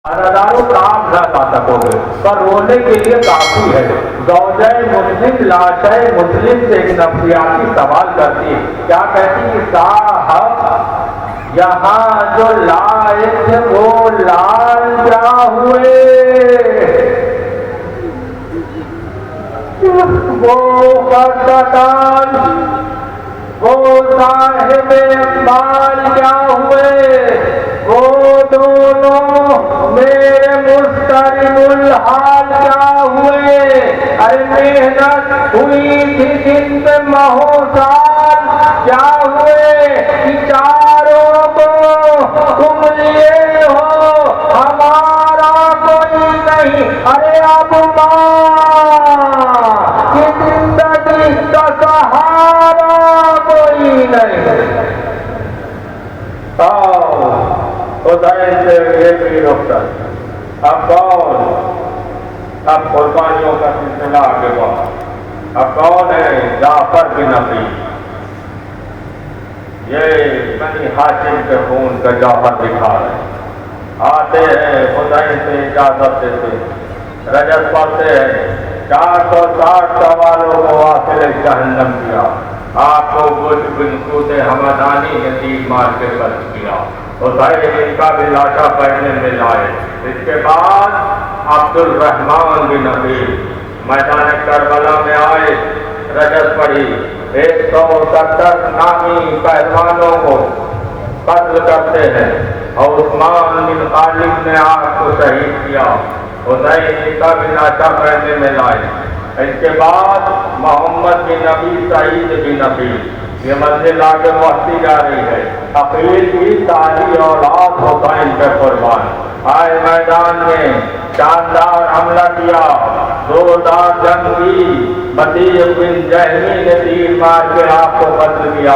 اداروں کام نہ پا سکوگے پر رونے کے لیے کافی ہے. زوجہ مسلم لاشہ مسلم سے ایک نفسیاتی سوال کرتی ہے. کیا کہتی ہے؟ صاحب یہاں جو لائے تھے وہ لال کیا ہوئے؟ وہ خردان وہ صاحب اقبال کیا ہوئے؟ وہ دونوں میرے مسترب الحال کیا ہوئے؟ ارے محنت ہوئی تھی جن پہ مہو سال کیا ہوئے؟ چاروں کو تم لیے ہو ہمارا کوئی نہیں. ارے اب کی زندگی کا سہارا کوئی نہیں. خدائی سے یہ بھی رخصت. اب کون؟ اب قربانیوں کا سلسلہ آگے بڑھا. اب کون ہے؟ جعفر بن ابی. یہ بنی ہاشم کے خون کا جوہر دکھا رہے ہیں. آتے ہیں خدائی سے اجازت دیتے رجب پڑھتے ہیں. 460 سوالوں کو واصل جہنم کیا. آپ کو کچھ بن سود ہمدانی نے تیر مار کے بچ کیا. ان کا بھی لاشا پہننے میں لائے. اس کے بعد عبد الرحمن بن ابی میدان کربلا میں آئے. رجب پڑھی. 170 نامی پہلوانوں کو قتل کرتے ہیں اور عثمان بن غالب نے آپ کو شہید کیا. حسین کا بھی لاشا پہننے میں لائے. اس کے بعد محمد بن نبی سعید بن نبی. یہ منزل آگے بڑھتی جا رہی ہے. عقیل کی ساری اولاد حسین پہ قربان. آئے میدان میں شاندار حملہ کیا. زوردار جنگ کی. بدیع بن جہمی نے تیر مار کے آپ کو قتل کیا.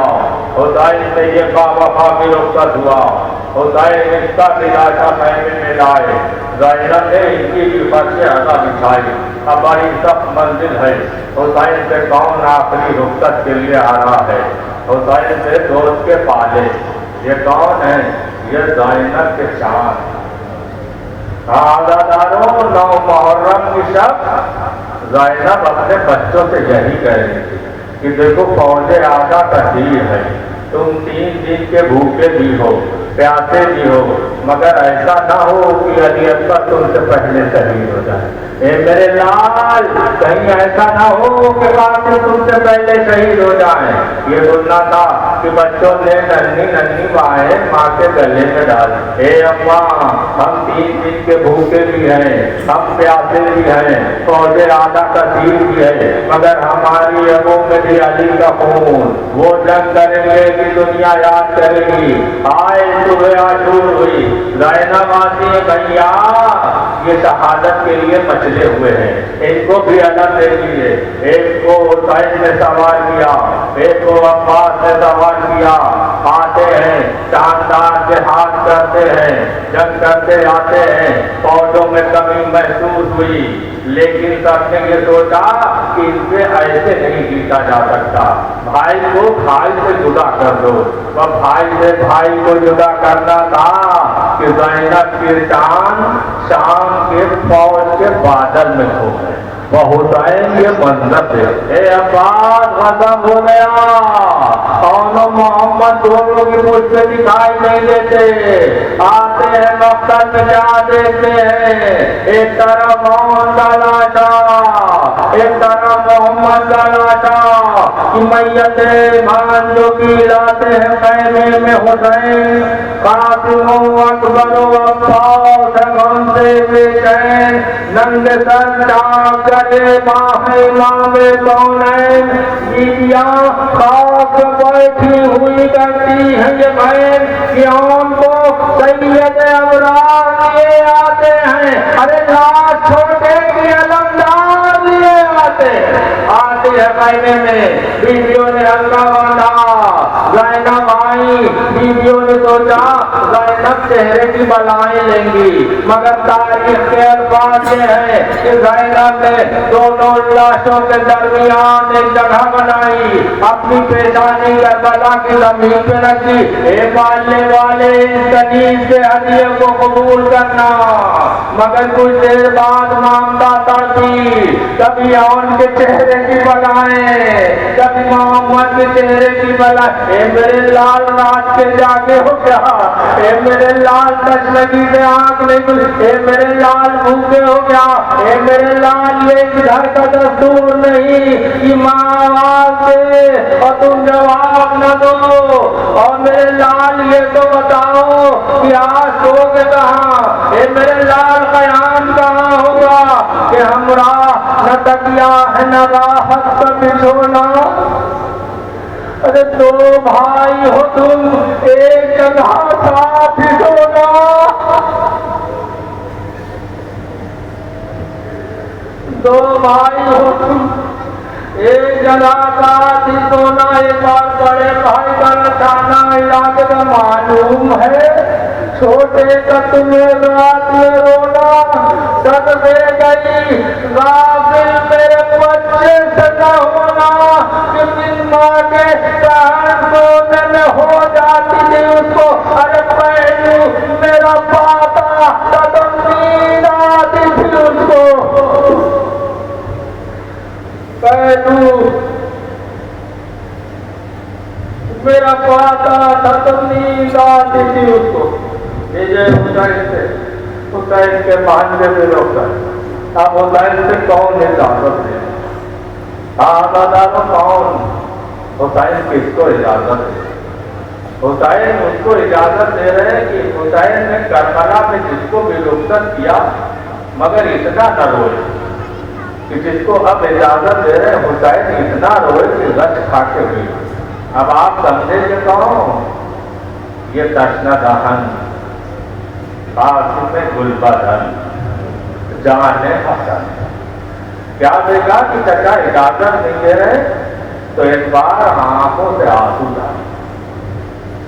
حسین سے یہ باوفا بھی رخصت ہوا. حسین اس کا بھی لاشا پہننے میں لائے. زینب نے ان کی بھی فرش عزا بچھائی. اب بڑی سخت منزل ہے. حسین سے کون آخری رخصت کے لیے آ رہا ہے؟ حسین سے دوست کے پالے. یہ کون ہے؟ یہ زینب کے چاند. عزاداروں 9 محرم کی شب زینب اپنے بچوں سے یہی کہہ رہی تھی کہ دیکھو فوج آگا کا دیر ہے. تم 3 دن کے بھوکے بھی ہو پیاسے بھی ہو مگر ایسا نہ ہو کہ علی اکبر تم سے پہلے شہید ہو جائے. اے میرے لال کہیں ایسا نہ ہو کہ قاتل تم سے پہلے شہید ہو جائیں. یہ سننا تھا کہ بچوں نے ننھی ننھی بائیں ماں کے گلے میں ڈال. اے اماں ہم 3 دن کے بھوکے بھی ہیں ہم پیاسے بھی ہیں فوج آدھا کا تیر بھی ہے مگر ہماری ابوں میں بھی علی کا خون. وہ جنگ کریں گے کہ دنیا یاد کرے گی. آئے صبح عاشور ہوئی. زینب آتی ہے بھیا یہ شہادت کے لیے مچلے ہوئے ہیں ان کو بھی الگ دے دیجیے. ایک کو حسین نے سوال کیا ایک کو عباس نے سوال کیا. آتے ہیں شاندار جہاد کرتے ہیں جنگ کرتے آتے ہیں. فوجوں میں کمی محسوس ہوئی لیکن سب نے یہ سوچا کہ ان سے ایسے نہیں جیتا جا سکتا. بھائی کو بھائی سے جدا کر دو. وہ بھائی سے بھائی کو جدا کرنا تھا کہ زینب کے چاند شام کے فوج کے بادل میں کھو گئے. وہ حسین یہ منظر ہے. اے عباس ختم ہو گیا. کون محمد دونوں کی مجھ سے دکھائی نہیں دیتے. آتے ہیں مقتل میں جا دیتے ہیں. ایک طرف محمد کا لاشا ایک طرف محمد کا لاشا کی میتیں بھانجوں کی لاتے ہیں خیمے میں حسین. قاسم اکبر و عباس غم سے بے چین ننگے سر چاک گلے ماہ امام کونین. بیویاں خواب بیٹھی ہوئی کرتی ہیں یہ بہن کہ ہم کو سید ابرار لیے آتے ہیں. ارے لاش چھوٹے کی علمدار لیے آتے ہیں خیمے میں. بیویوں نے ہلکا باندھا. زینب آئی. بیویوں نے سوچا زینب چہرے کی بلائیں لیں گی مگر تاریخ کے الفاظ یہ ہے کہ زینب نے دونوں لاشوں کے درمیان ایک جگہ بنائی. اپنی پیشانی کربلا کی زمین پہ رکھی. اے پالنے والے اس کنیز کے ہدیے کو قبول کرنا. مگر کچھ دیر بعد مامتا تڑپی، کبھی ان کے چہرے کی بلائیں، کبھی محمد کے چہرے کی بلائیں، اے میرے لال رات کے جاگے ہو کیا، اے میرے لال تشنگی سے آنکھ نہیں کھلی، اے میرے لال بھوکے ہو گیا، اے میرے لال یہ گھر کا دستور نہیں کہ ماں آواز دے اور تم جواب نہ دو، اور میرے لال یہ تو بتاؤ کہ آج سو کے کہاں، اے میرے لال قیام کہاں ہوگا کہ ہمراہ نہ تکیا ہے نہ راحت کا بچھونا، ارے دو بھائی ہو تم ایک جگہ ساتھ ہی سونا، دو بھائی ہو تم ایک جگہ ساتھ ہی سونا، ایک بار بڑے بھائی کا نشانہ علاقے کا معلوم ہے، چھوٹے کا تمہیں رات میں رونا، سد دے گئی غافل میرے بچے سے نہ ہونا، کہ من ماں کے سہن سونے میں ہو جاتی تھی اس کو، ارے پہلو میرا پاتا قدم نیند آتی تھی اس کو، پہلو میرا پاتا قدم نیند آتی تھی اس کو، حسین کے بھانجے میں روک کر اب حسین سے کون اجازت دے، کون حسین کس کو اجازت دے، حسین اس کو اجازت دے رہے ہیں کہ حسین نے کربلا میں جس کو بھی رخصت کیا مگر اتنا نہ روئے، کہ جس کو اب اجازت دے رہے ہیں حسین اتنا روئے کہ رچ کھا کے ہوئی، اب آپ سمجھے کہ کون، یہ تشنہ دہن قاسم گل بدن جان حسن، کیا دیکھا کہ چچا اجازت نہیں دے رہے تو ایک بار آنکھوں سے آنسو ڈالے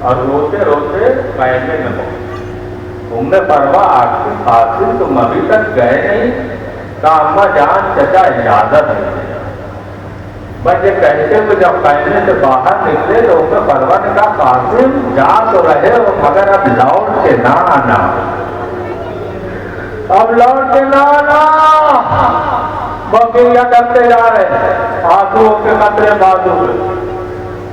اور روتے روتے خیمے میں پہنچے، پرواہ آخری قاسم تم ابھی تک گئے نہیں، کہا اماں جان چچا اجازت نہیں دے، بس یہ کہتے ہوئے جب خیمے سے باہر نکلے تو پرواہ نے کہا قاسم جا تو رہے ہو مگر اب لوٹ کے نہ آنا، اب لوٹ کے نہ آنا، بقیہ کرتے جا رہے، آنسوؤں کے قطرے بازو میں،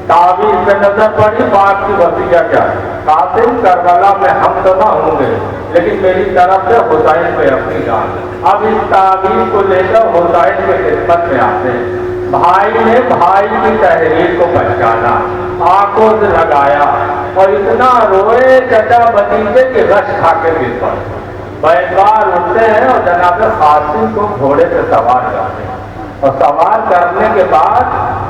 تعبیر پہ نظر پڑی، باپ کی وصیہ کیا، قاسم کربلا میں ہم تو نہ ہوں گے لیکن میری طرف سے حسین پہ اپنی جان، اب اس تعبیر کو لے کر حسین کے خدمت میں آتے ہیں، بھائی نے بھائی کی تحریر کو پہچانا، آنکھوں سے لگایا اور اتنا روئے چچا بھتیجے کی رش کھا کے گر پڑے، بیکار اٹھتے ہیں اور جناب قاسم کو گھوڑے پہ سوار کرتے ہیں، اور سوار کرنے کے بعد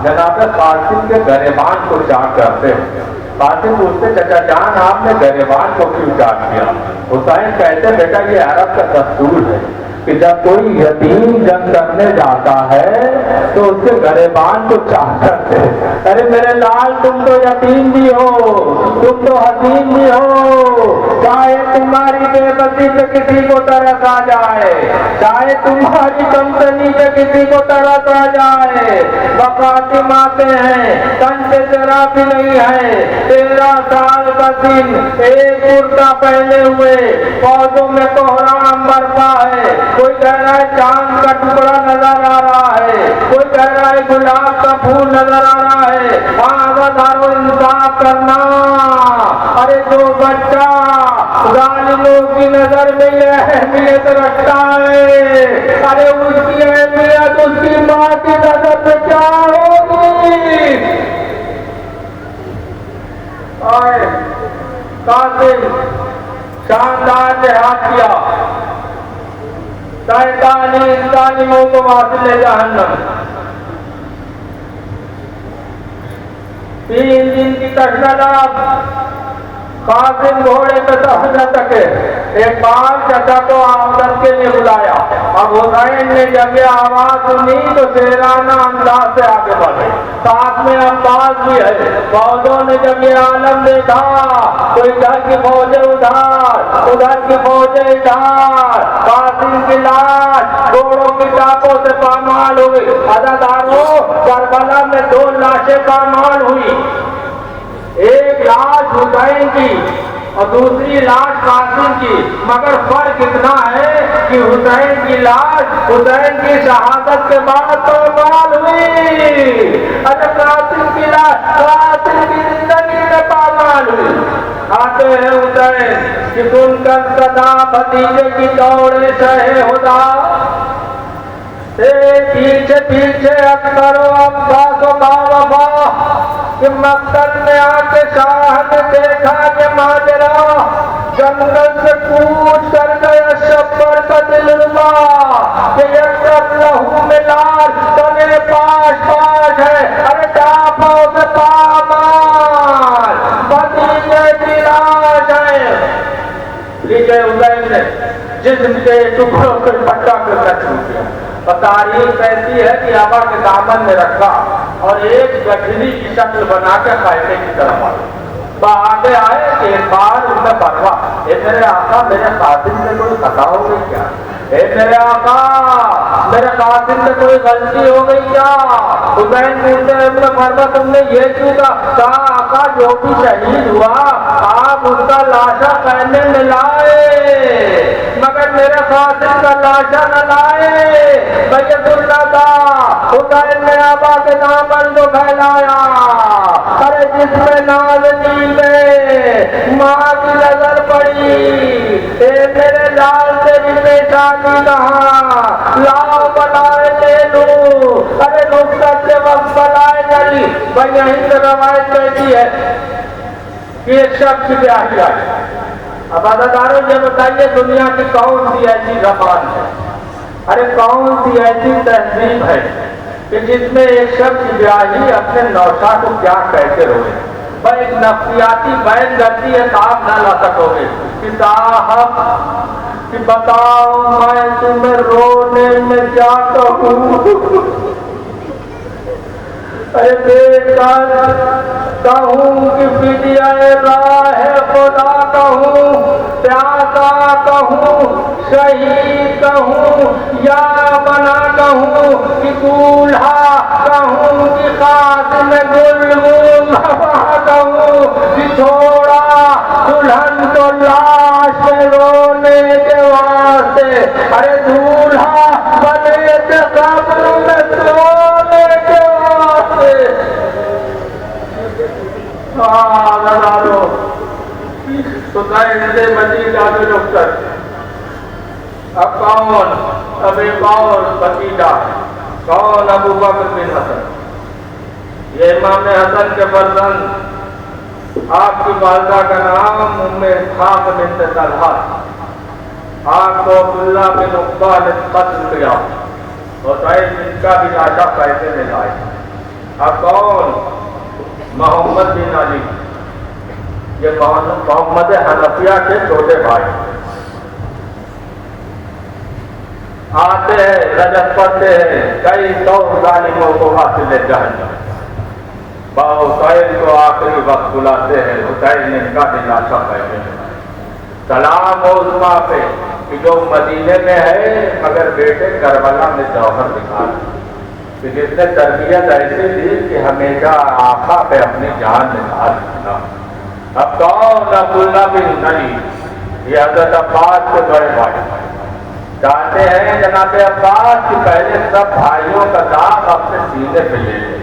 جناب قاسم کے گریبان کو چاک کرتے ہیں، قاسم پوچھتے چچا جان آپ نے گریبان کو کیوں چاک کیا، حسین کہتے بیٹا یہ عرب کا دستور ہے کہ جب کوئی یتیم جنگ کرنے جاتا ہے تو اس کے گریبان کو چاک کرتے ہیں، ارے میرے لال تم تو یتیم بھی ہو، تم تو حتیم بھی ہو، چاہے تمہاری بے بسی پہ کسی کو ترس آ جائے، چاہے تمہاری کمتری پہ کسی کو ترس آ جائے، بقاسم آتے ہیں تن پہ ذرا بھی نہیں ہے، 13 سال کا دن ایک کرتا پہنے ہوئے، پودوں میں کوہرام برپا ہے، کوئی کہہ رہا ہے چاند کا ٹکڑا نظر آ رہا ہے، کوئی کہہ رہا ہے گلاب کا پھول نظر آ رہا ہے، آزادارو انصاف کرنا، ارے جو بچہ ظالموں کی نظر میں یہ اہمیت رکھتا ہے، ارے اس کی اہمیت اس کی ماں کی نظر میں کیا ہوگی، آئے قاسم شاندار جہاد کیا، شیطانی ظالموں کو واصل جہنم، 3 دن کی تشناب، قاسم گھوڑے پہ چڑھ نہ سکے، ایک بار چچا کو آمدن کے لیے بلایا، اب حسین نے جب یہ آواز سنی تو شیرانہ انداز سے آگے بڑھے، ساتھ میں عباس بھی ہے، فوجوں نے جب یہ عالم دیکھا تو ادھر کی فوجیں ادھر کی فوجیں ادھر، قاسم کی لاش گھوڑوں کی ٹاپوں سے پامال ہوئی، عزاداروں کربلا میں 2 لاشیں پامال ہوئی، ایک لاش حسین کی اور دوسری لاش قاسم کی، مگر فرق اتنا ہے کی لاش حسین کی شہادت کے بعد تو پامال ہوئی، ارے قاتل کی لاش قاتل کی زندگی میں پامال ہوئی۔ آتے ہیں حسین کہ سن کر صدا بھتیجے کی دوڑے شہ خدا، پیچھے پیچھے اکبر و عباس و باوفا، کہ مقتل میں آ کے شاہ نے دیکھا کہ ماجرا، جنگل سے کوچ کر گیا شبر کا دلربا، کہ یکرب لہو ملال تنے پاش پاش ہے، ارے ڈاپوں سے پامال بھتیجے کی لاش ہے۔ لیجئے حسین نے جسم کے ٹکڑوں سے پٹا کر رکھ دیا، اور تاریخ کہتی ہے کہ آبا کے دامن میں رکھا اور ایک گٹھلی کی شکل بنا کے خیمے کی طرف آگے آئے کہ ایک بار ان میں پروا، اے میرے آقا میرے قاتل سے کوئی خطا ہو گئی کیا؟ اے میرے آقا میرے قاتل سے کوئی غلطی ہو گئی کیا؟ حسین پوچھتے ہیں ابن فرما تم نے یہ کیوں کہا؟ آقا جو بھی شہید ہوا آپ اس کا لاشا خیمے میں لائے، مگر میرے قاتل کا لاشا نہ لائے۔ بیت اللہ کا حسین نے آبا کے دامن کو پھیلایا، ارے جس میں نازنین میں ماں کی نظر پڑی، اے میرے لال تیری پیشانی کہاں، لاؤ بلائے لے لوں، ارے نصرت کے وقت بلائے چلی۔ بھائی یہیں سے روایت کہتی ہے کہ ایک شخص کی بیاہی آئی۔ اب عزیزانو یہ بتائیے دنیا کی کون سی ایسی زبان ہے، ارے کون سی ایسی تہذیب ہے کہ جس میں ایک شخص کی بیاہی اپنے نوشا کو کیا کہہ کے روئے؟ بھائی ایک نفسیاتی بین کرتی ہے تو آپ نہ لا سکو گے کہ صاحب کہ بتاؤ میں تمہیں رونے میں کیا کہوں، ارے بے کر کہوں کہ فدیہ راہ خدا کہوں، پیاسا کہوں، شہید کہوں، یا بنا کہوں، کہ دولہا کہوں، کہ خاتم گلگون کہوں، کہ چھوڑا دلہن کو لاش میں رونے کے واسطے، ارے دولہا بنے تھے قبر میں سونے کے واسطے۔ سے مزید آگے ڈاکٹر اب کون ابھی کون بتیجا کون ابو بکر بن حسن، یہ امام حسن کے فرزند، آپ کی والدہ کا نام ام اسحاق بنت طلحہ، آپ کو عبداللہ بن عقبہ نے قتل کیا اور سعید بن کا بھی لاشا پیسے میں لائے۔ اب کون محمد بن علی، یہ محمد حنفیہ کے چھوٹے بھائی، آتے ہیں رجت پڑھتے ہیں کئی سو ظالموں کو حاصل جہنم، با حسین کو آخری وقت بلاتے ہیں، حسین نے ان کا بھی لاشا پیسے میں لائے۔ سلام ہو اس ماں پہ کہ جو مدینے میں ہے مگر بیٹے کربلا میں جوہر دکھا، کہ جس نے تربیت ایسی دی کہ ہمیشہ آقا پہ اپنی جان نثار کرنا۔ اب کون عبداللہ بن علی، یہ حضرت عباس کے بڑے بھائی، چاہتے ہیں جناب عباس کہ پہلے سب بھائیوں کا داغ اپنے سینے پہ لے لیں،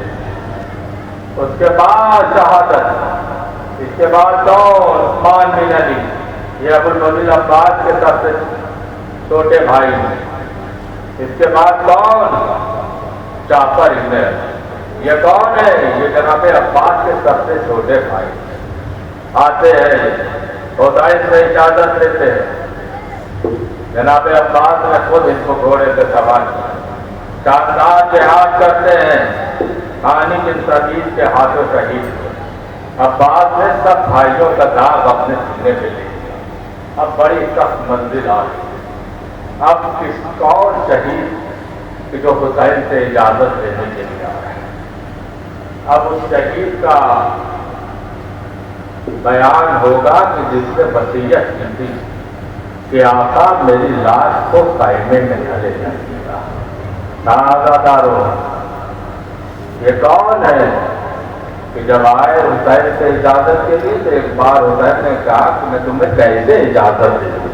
اس کے بعد شہادت، اس کے بعد کون عثمان بن علی، یہ ابو الفضل عباس کے سب سے چھوٹے بھائی ہیں، اس کے بعد کون جعفر ابن علی، یہ کون ہے؟ یہ جناب عباس کے سب سے چھوٹے بھائی، آتے ہیں حسین سے اجازت لیتے ہیں، جناب عباس نے خود ان کو گھوڑے پہ سوار کیا، شاندار جہاد کرتے ہیں، ہانی بن سعید کے ہاتھوں شہید ہوئے۔ عباس نے سب بھائیوں کا داغ اپنے سینے پہ لے لیا۔ اب بڑی سخت منزل آ گئی، اب کس کون شہید کہ جو حسین سے اجازت لینے کے لیے آ رہے ہیں؟ اب اس شہید کا بیان ہوگا کہ جس نے وصیت کی تھی کہ آقا میری لاش کو خیمے میں نہ لے جائیے گا۔ نازادارو، یہ کون ہے کہ جب آئے حسین سے اجازت کے لیے تو ایک بار حسین نے کہا کہ میں تمہیں کیسے اجازت دے دوں؟